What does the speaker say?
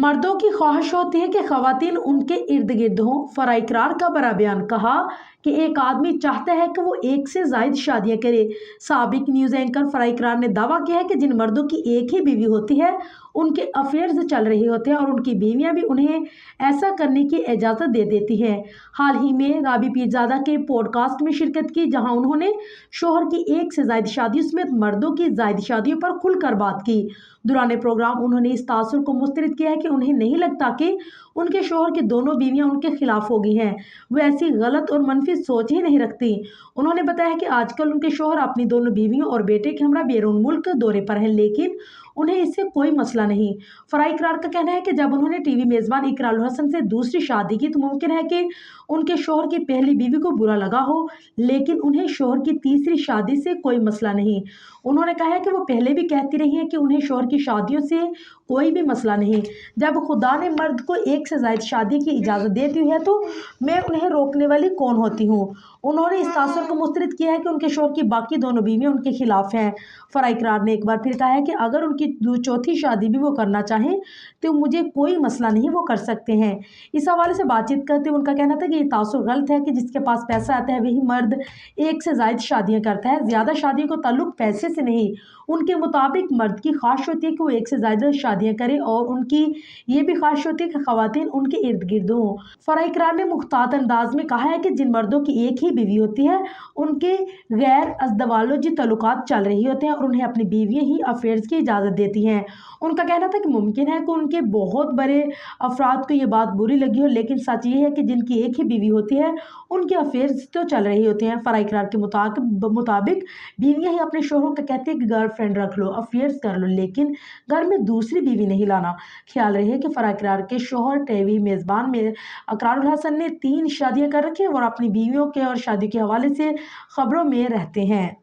मर्दों की ख्वाहिश होती है कि खवातीन उनके इर्द गिर्द हों। फराह इकरार का बड़ा बयान। कहा कि एक आदमी चाहता है कि वो एक से ज़ायद शादियां करे। साबिक न्यूज़ एंकर फराह इकरार ने दावा किया है कि जिन मर्दों की एक ही बीवी होती है उनके अफेयर्स चल रहे होते हैं और उनकी बीवियां भी उन्हें ऐसा करने की इजाज़त दे देती हैं। हाल ही में राबी पीरजादा के पॉडकास्ट में शिरकत की, जहां उन्होंने शोहर की एक से ज़ायद शादियों समेत मर्दों की ज़ायद शादियों पर खुलकर बात की। दौरान प्रोग्राम उन्होंने इस तासुर को मुस्तरद किया है कि उन्हें नहीं लगता कि उनके शोहर की दोनों बीवियां उनके खिलाफ हो गई हैं। वो ऐसी गलत और मनफी सोच ही नहीं रखती। उन्होंने बताया कि आजकल उनके शोहर अपनी दोनों बीवियों और बेटे के हमरा बैरून मुल्क दौरे पर हैं, लेकिन उन्हें इससे कोई मसला नहीं। फराह इकरार का कहना है कि जब उन्होंने टीवी मेज़बान इकरार हसन से दूसरी शादी की तो मुमकिन है कि उनके शोहर की पहली बीवी को बुरा लगा हो, लेकिन उन्हें शोहर की तीसरी शादी से कोई मसला नहीं। उन्होंने कहा है कि वो पहले भी कहती रही हैं कि उन्हें शोहर की शादियों से कोई भी मसला नहीं। जब खुदा ने मर्द को एक से ज़ायद शादी की इजाज़त दे दी है तो मैं उन्हें रोकने वाली कौन होती हूँ। उन्होंने इस तासुर को मुस्तरद किया है कि उनके शोहर की बाकी दोनों बीवियां उनके खिलाफ हैं। फराह इकरार ने एक बार फिर कहा है कि अगर उनकी चौथी शादी भी वो करना चाहें तो मुझे कोई मसला नहीं, वो कर सकते हैं। इस हवाले से बातचीत करते हुए उनका कहना था कि ये तासुर गलत है कि जिसके पास पैसा आता है वही मर्द एक से ज़ायद शादियाँ करता है। ज़्यादा शादियों को ताल्लुक पैसे से नहीं, उनके मुताबिक मर्द की ख्वाहिश होती है कि वो एक से ज़्यादा शादियाँ करें और उनकी ये भी ख्वाहिश होती है कि ख़वातीन उनके इर्द गिर्द हों। फराह इकरार ने मुख्तात अंदाज में कहा है कि जिन मर्दों की एक ही बीवी होती है उनके गैर अज़दवालोजी तल्लुकात चल रही होते हैं और उन्हें अपनी बीवियाँ ही अफेयर्स की इजाज़त देती हैं। उनका कहना था कि मुमकिन है कि उनके बहुत बड़े अफराद को ये बात बुरी लगी हो, लेकिन सच ये है कि जिनकी एक ही बीवी होती है उनके अफेयर्स तो चल रहे होते हैं। फराह इकरार के मुताबिक बीवियाँ ही अपने शोहरों को कहती है कि गर्लफ्रेंड रख लो, अफेयर्स कर लो, लेकिन घर में दूसरी बीवी नहीं लाना। ख्याल रहे कि फराह इकरार के शोहर टीवी मेज़बान में इकरार हसन ने 3 शादियाँ कर रखी हैं और अपनी बीवियों के और शादी के हवाले से खबरों में रहते हैं।